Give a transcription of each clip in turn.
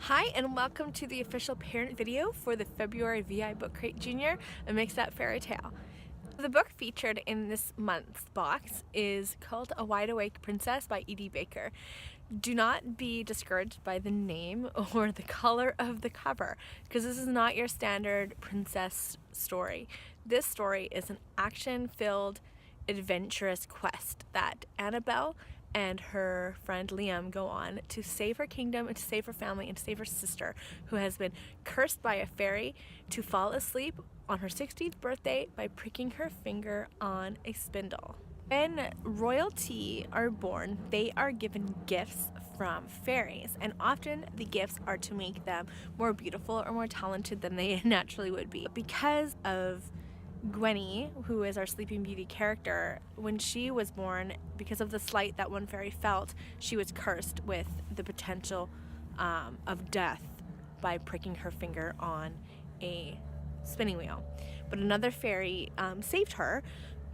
Hi and welcome to the official parent video for the February VIBookcrate JR A Mixed Up Fairy Tale. The book featured in this month's box is called A Wide Awake Princess by E.D. Baker. Do not be discouraged by the name or the color of the cover, because this is not your standard princess story. This story is an action-filled, adventurous quest that Annabelle and her friend Liam go on to save her kingdom and to save her family and to save her sister, who has been cursed by a fairy to fall asleep on her 16th birthday by pricking her finger on a spindle. When royalty are born, they are given gifts from fairies, and often the gifts are to make them more beautiful or more talented than they naturally would be. Because of Gwenny, who is our Sleeping Beauty character, when she was born, because of the slight that one fairy felt, she was cursed with the potential of death by pricking her finger on a spinning wheel. But another fairy saved her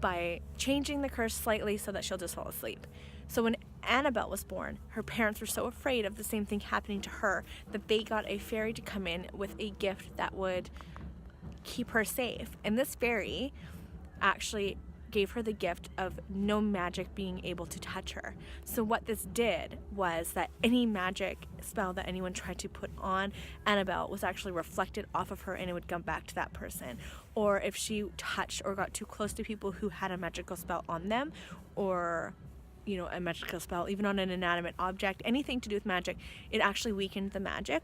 by changing the curse slightly so that she'll just fall asleep. So when Annabelle was born, her parents were so afraid of the same thing happening to her that they got a fairy to come in with a gift that would keep her safe. And this fairy actually gave her the gift of no magic being able to touch her. So what this did was that any magic spell that anyone tried to put on Annabelle was actually reflected off of her, and it would come back to that person. Or if she touched or got too close to people who had a magical spell on them, or a magical spell even on an inanimate object, anything to do with magic, it actually weakened the magic.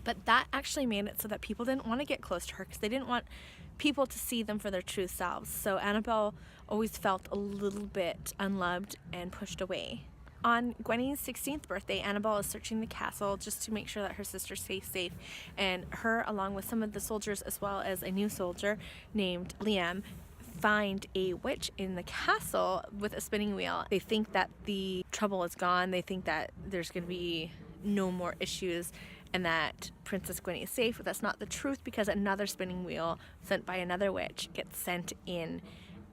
But that actually made it so that people didn't want to get close to her because they didn't want people to see them for their true selves. So Annabelle always felt a little bit unloved and pushed away. On Gwenny's 16th birthday, Annabelle is searching the castle just to make sure that her sister stays safe, and her, along with some of the soldiers as well as a new soldier named Liam, find a witch in the castle with a spinning wheel. They think that the trouble is gone. They think that there's going to be no more issues and that Princess Gwenny is safe, but that's not the truth, because another spinning wheel sent by another witch gets sent in,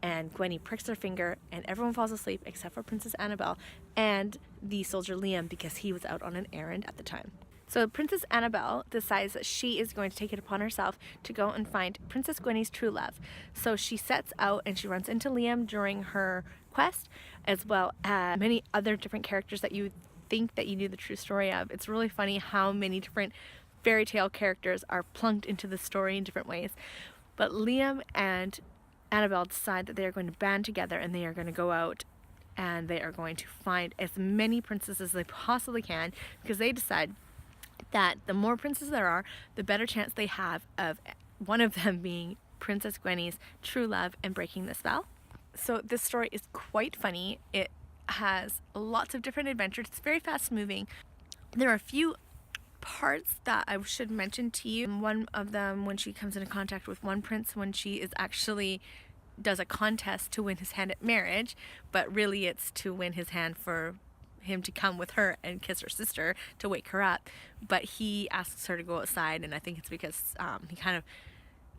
and Gwenny pricks her finger and everyone falls asleep except for Princess Annabelle and the soldier Liam, because he was out on an errand at the time. So Princess Annabelle decides that she is going to take it upon herself to go and find Princess Gwenny's true love. So she sets out and she runs into Liam during her quest, as well as many other different characters that you think that you knew the true story of. It's really funny how many different fairy tale characters are plunked into the story in different ways. But Liam and Annabelle decide that they are going to band together and they are going to go out and they are going to find as many princesses as they possibly can, because they decide that the more princesses there are, the better chance they have of one of them being Princess Gwenny's true love and breaking the spell. So this story is quite funny. It has lots of different adventures. It's very fast moving. There are a few parts that I should mention to you. One of them, when she comes into contact with one prince, when she is actually does a contest to win his hand at marriage, but really it's to win his hand for him to come with her and kiss her sister to wake her up. But he asks her to go outside, and I think it's because he kind of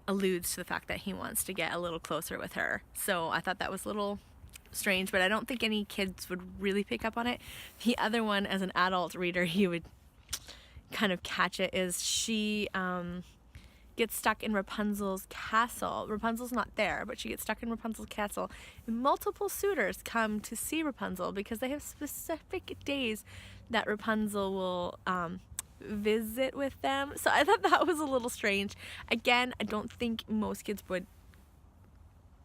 alludes to the fact that he wants to get a little closer with her. So I thought that was a little strange, but I don't think any kids would really pick up on it. The other one, as an adult reader, you would kind of catch it, is she gets stuck in Rapunzel's castle. Rapunzel's not there, but she gets stuck in Rapunzel's castle, and multiple suitors come to see Rapunzel because they have specific days that Rapunzel will visit with them. So I thought that was a little strange. Again, I don't think most kids would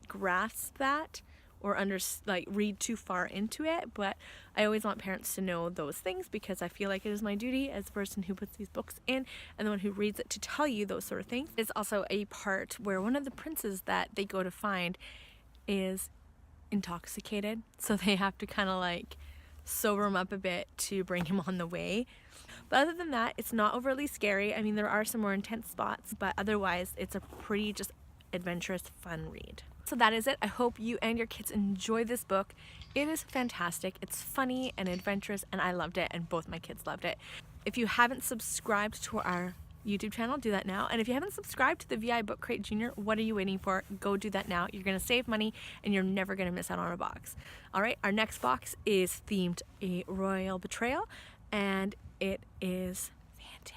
grasp that or read too far into it, but I always want parents to know those things, because I feel like it is my duty as the person who puts these books in and the one who reads it to tell you those sort of things. There's also a part where one of the princes that they go to find is intoxicated, so they have to kind of sober him up a bit to bring him on the way. But other than that, it's not overly scary. I mean, there are some more intense spots, but otherwise it's a pretty just adventurous, fun read. So that is it. I hope you and your kids enjoy this book. It is fantastic. It's funny and adventurous, and I loved it, and both my kids loved it. If you haven't subscribed to our YouTube channel, do that now. And if you haven't subscribed to the VIBookcrate JR, what are you waiting for? Go do that now. You're going to save money, and you're never going to miss out on a box. All right, our next box is themed a royal betrayal, and it is fantastic.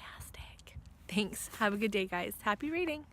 Thanks. Have a good day, guys. Happy reading.